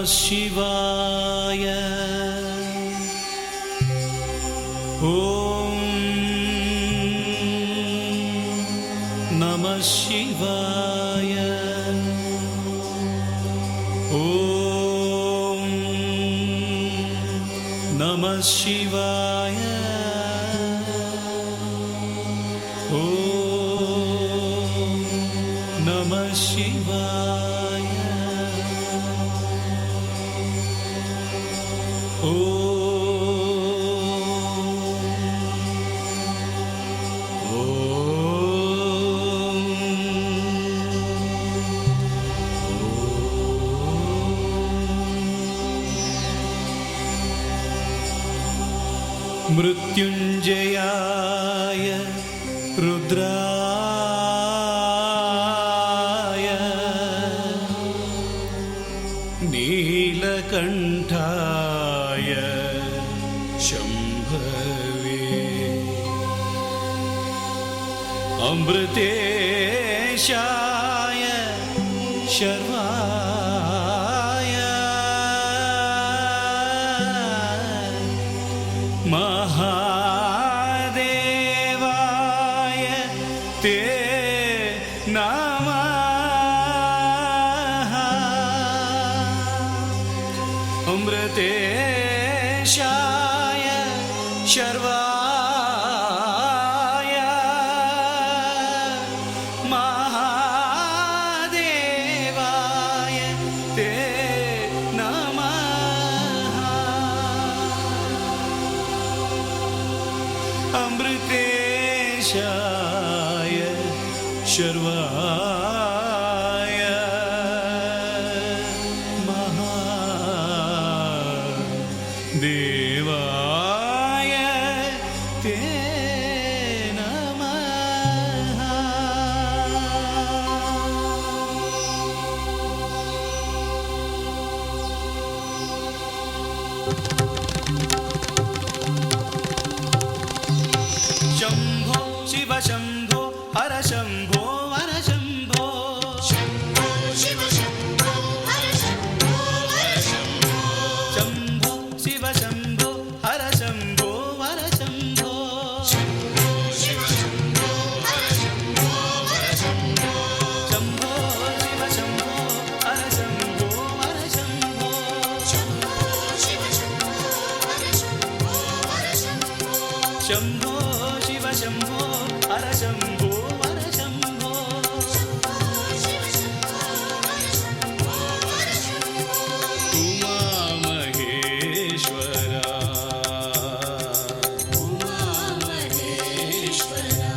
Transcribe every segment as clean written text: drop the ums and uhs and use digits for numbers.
शिवाय ॐ नमः शिवाय ॐ नमः शिवाय ॐ नमः शिवाय मृत्युञ्जयाय रुद्राय नीलकण्ठाय शम्भवे अमृतेशाय शर्वाय महादेवाय ते नमः अमृतेशाय शर्वाय महादेवाय ते नमः अमृतेशाय शर्वाय महादेवाय ते नमः शम्भो शिव शम्भो हर शम्भो हर शम्भो शम्भो शिव शम्भो हर शम्भो हर शम्भो शम्भो शिव शम्भो हर शम्भो हर शम्भो शम्भो शिव शम्भो हर शम्भो हर शम्भो शम्भो शिव शम्भो हर शम्भो हर शम्भो शम्भो शिव शम्भो हर शम्भो हर शम्भो शम्भो शिव शम्भो हर शम्भो हर शम्भो शम्भो शिव शम्भो हर शम्भो हर शम्भो उमा महेश्वरा उमा महेश्वरा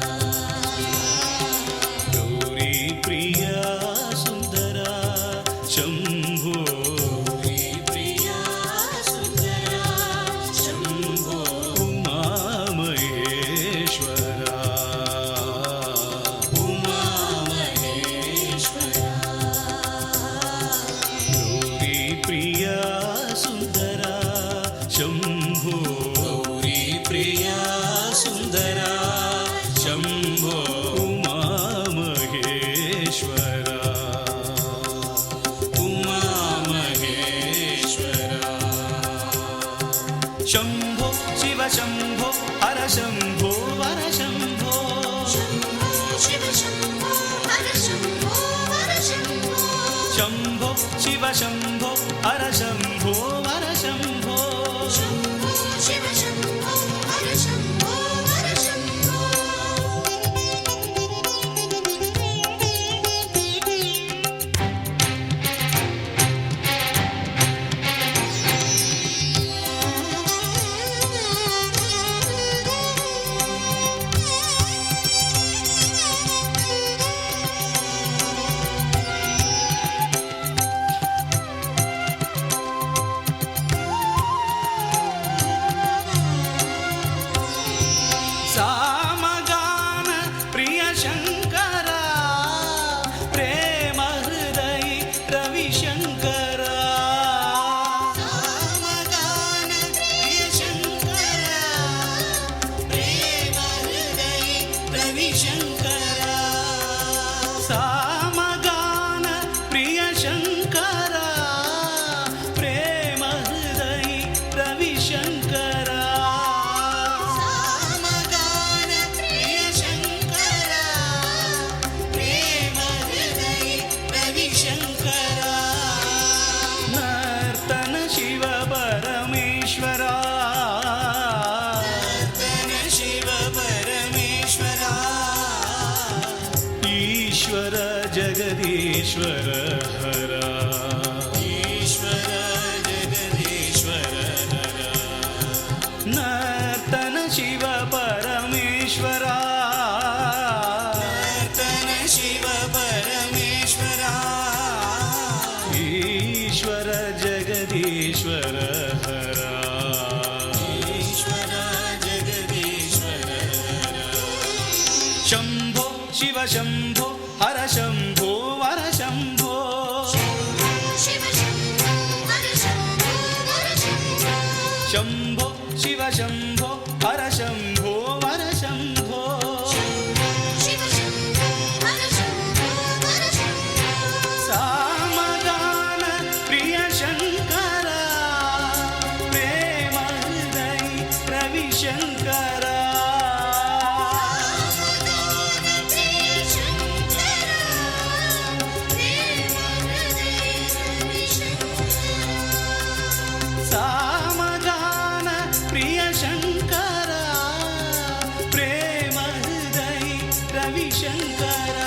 गौरी प्रिया सुन्दरा शम्भो प्रिया सुन्दरा शम्भो उमा महेश्वरा उमा महेश्वरा गौरी प्रिया सुन्दरा शम्भो गौरी प्रिया सुन्दरा शम्भो उमा महेश्वरा उमा महेश्वरा शम्भो शिव शम्भो हर शम्भो हर शम्भो शम्भो शिव शम्भो हर शम्भो हर शम्भो शम्भो शिव शम्भो हर शम्भो हर शम्भो शम्भो शिव शम्भो हर शम्भो हर शम्भो ಶಿವ ಶಂಭೋ ಹರ ಶಂಭೋ ವರ ಶಂಭೋ ಶಿವ ಶಂಭೋ ಹರ ಶಂಭೋ ವರ ಶಂಭೋ ಶಂಭೋ ಶಿವ ಶಂಭೋ ಹರ ಶಂಭೋ ವರ ಶಂಭೋ ಶಿವ ಶಂಭೋ ಹರ ಶಂಭೋ ವರ ಶಂಭೋ ಸಾಮಗಾನ ಪ್ರಿಯ ಶಂಕರ ಪ್ರೇಮ ಹೃದಯ ರವಿಶಂಕರ ಸಾಮಗಾನ ಪ್ರಿಯ ಶಂಕರ ಪ್ರೇಮ ಹೃದಯ ರವಿಶಂಕರ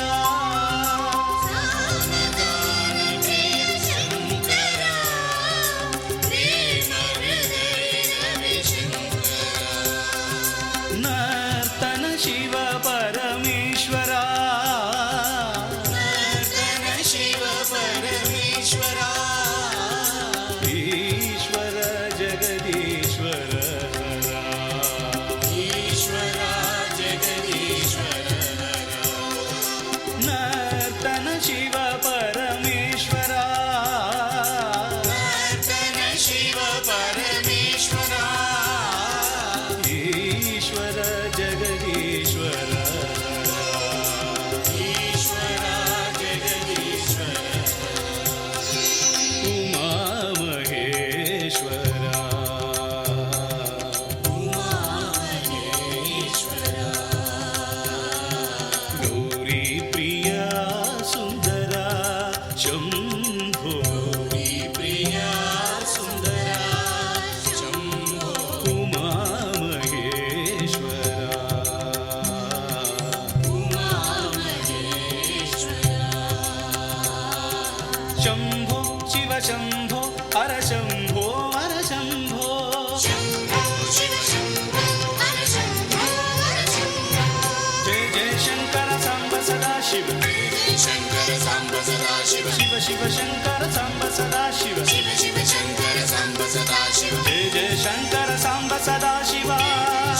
ನರ್ತನ ಶಿವ ಪರಮೇಶ್ವರ ಶಿವ ಪರಮೇಶ್ವರ ಈಶ್ವರ ಜಗದೀಶ್ವರ ಈಶ್ವರ ಜಗದೀಶ್ವರ ನರ್ತನ ಶಿವ ಪರಮೇಶ್ವರ ನರ್ತನ ಶಿವ ಪರಮೇಶ್ವರ ಈಶ್ವರ ಜಗದೀಶ್ವರ ಈಶ್ವರ ಜಗದೀಶ್ವರ ಉಮಾ ಮಹೇಶ್ವರ ಉಮಾ ಮಹೇಶ್ವರ ಗೌರಿ ಪ್ರಿಯ ಸುಂದರ ಶಂಭೋ ಗೌರಿ ಪ್ರಿಯ ಸುಂದರ ಶಂಭೋ ಉಮಾ ಮಹೇಶ್ವರ ಉಮಾ ಮಹೇಶ್ವರ ಶಂಭೋ ಶಿವ ಶಂಭೋ ಹರ ಶಂಭೋ ವರ ಶಂಭೋ ಶಂಭೋ ಶಿವ ಶಂಭೋ ಹರ ಶಂಭೋ ವರ ಶಂಭೋ ಜಯ ಜಯ ಶಂಕರ ಸಾಂಬ ಸದಾ ಶಿವ ಶಂಕರ ಸಾಂಬ ಸದಾ ಶಿವ ಶಿವ ಶಿವ ಶಂಕರ ಸಾಂಬ ಸದಾ ಶಿವ ಶಿವ ಶಿವ ಶಂಕರ ಸಾಂಬ ಸದಾ ಶಿವ ಜಯ ಜಯ ಶಂಕರ ಸಾಂಬ ಸದಾ ಶಿವ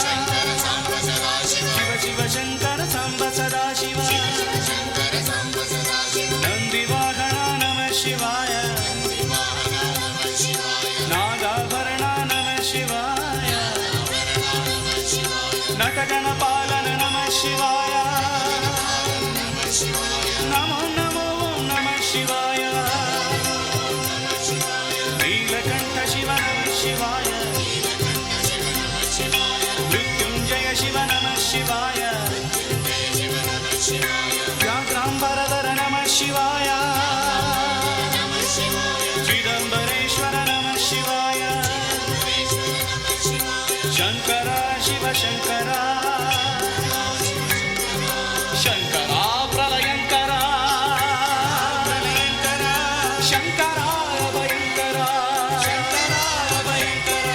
ಶಂಕರ ಸಾಂಬ ಸದಾ ಶಿವ ಶಿವ ಶಿವ ಶಂಕರ ಸಾಂಬ ಸದಾ ಶಿವ ಶಿವ ಶಂಕರ ಸಾಂಬ ಸದಾ ಶಿವ ನಂದಿ ವಾಹನ ನಮಃ ಶಿವಾಯ ವಾಹನ ನಮಃ ಶಿವಾಯ ನಾಗಾಭರಣ ನಮಃ ಶಿವಾಯ ನಮಃ ಶಿವಾಯ ನಟಗಣ ಪಾಲನ ನಮಃ ಶಿವಾಯ ನಮಃ ಶಿವಾಯ ನಮೋ ನಮೋ ಓಂ ನಮಃ ಶಿವಾಯ ನಮಃ ಶಿವಾಯ ನೀಲಕಂಠ ಶಿವ ನಮಃ ಶಿವಾಯ ನೀಲಕಂಠ ಶಿವ ನಮಃ ಶಿವಾಯ ಮೃತ್ಯುಂಜಯ ಶಿವ ನಮಃ ಶಿವಾಯ ಜಯ ಶಿವ ನಮಃ ಶಿವಾಯ ವ್ಯಾಘ್ರಾಂಬರಧರ ನಮಃ ಶಿವಾಯ ನಮಃ ಶಿವಾಯ ಚಿದಂಬರೇಶ್ವರ ನಮಃ ಶಿವಾಯ ಪರಮೇಶ್ವರ ನಮಃ ಶಿವಾಯ ಶಂಕರ ಶಿವ ಶಂಕರ ಶಂಕರ ಪ್ರಲಯಂಕರ ಪ್ರಲಯಂಕರ ಶಂಕರ ಭಯಂಕರ ಶಂಕರ ಭಯಂಕರ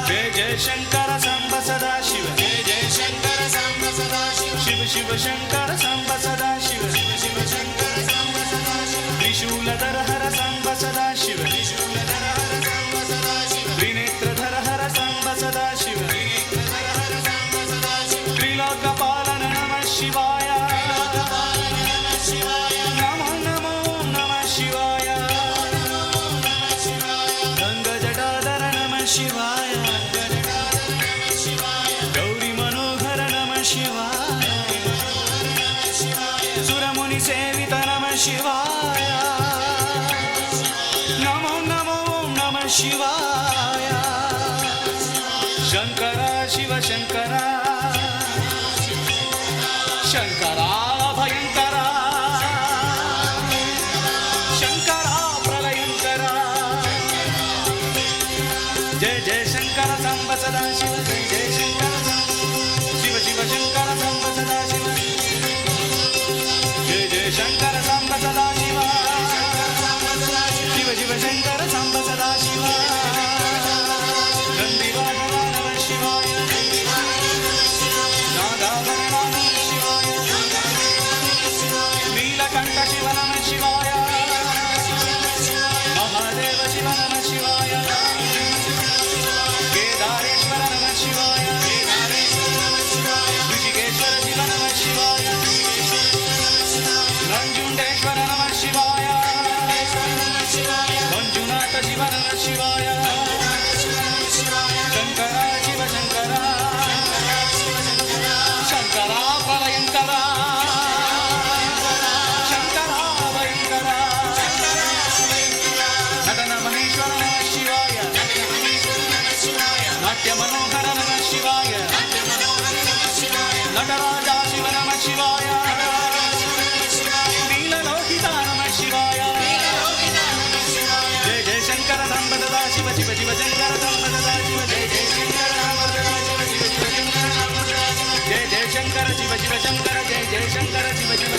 ಜಯ ಜಯ ಶಂಕರ ಸಾಂಬ ಸದಾ ಶಿವ ಜಯ ಜಯ ಶಂಕರ ಸಾಂಬ ಸದಾ ಶಿವ ಶಿವ ಶಿವ ಶಂಕರ ಸಾಂಬ ಸದಾ ಶಿವ ಶಿವ ಶಿವ ಶಂಕರ ಸಾಂಬ ಸದಾ ಶಿವ ತ್ರಿಶೂಲಧರ ಹರ ಸಾಂಬ ಸದಾ ಶಿವ ತ್ರಿಶೂಲಧರ ಹರ ಸಾಂಬ ಸದಾ ಶಿವ ತ್ರಿನೇತ್ರಧರ ಹರ ಸಾಂಬ ಸದಾ ಶಿವ ತ್ರಿನೇತ್ರಧರ ಹರ ಸಾಂಬ ಸದಾ ಶಿವ ತ್ರಿಲೋಕಪಾಲನ ನಮಃ ಶಿವಾಯ ಲೋಕಪಾಲನ ನಮಃ ಶಿವಾಯ ನಮೋ ನಮೋ ನಮಃ ಶಿವಾಯ ನಮಃ ಶಿವಾಯ ಗಂಗಜಟಾಧರ ನಮಃ ಶಿವಾಯ ಗಣನಾಥ ನಮಃ ಶಿವಾಯ ಗೌರಿ ಮನೋಹರ ನಮಃ ಶಿವಾಯ ನಮಃ ಶಿವಾಯ ಸುರಮುನಿ ಸೇವಿತ ನಮಃ ಶಿವಾಯ ನಮೋ ನಮೋ ನಮಃ ಶಿವಾಯ ಶಂಕರ ಶಿವ ಶಂಕರ ಶಂಕರ ಭಯಂಕರ ಶಂಕರ ಪ್ರಲಯಂಕರ ಜಯ ಜಯ ಶಂಕರ ಸಾಂಬ ಸದಾ ಶಿವ ಜಯ ಜಯ ಶಂಕರ ಶಿವ ಶಿವ ಶಂಕರ ಸಾಂಬ ಸದಾ ಶಿವ ಜಯ ಜಯ ಶಂಕರ ಸಾಂಬ ಸದಾ ಶಿವ ಶಿವ ಶಿವ ಶಂಕರ ಸಾಂಬ ಸದಾ ಶಿವ ನಂದಿ ವಾಹನ ನಮಃ ಶಿವಾಯ ನಾಗಾಭರಣ ನಮಃ ಶಿವಾಯ ನೀಲಕಂಠ ಶಿವ ನಮಃ ಶಿವಾಯ ಮಹಾದೇವ ಶಿವ ನಮಃ ಶಿವಾಯ ಕೇದಾರೇಶ್ವರ ನಮಃ ಶಿವಾಯ ಋಷಿಕೇಶ జయ శంకర శివ శివ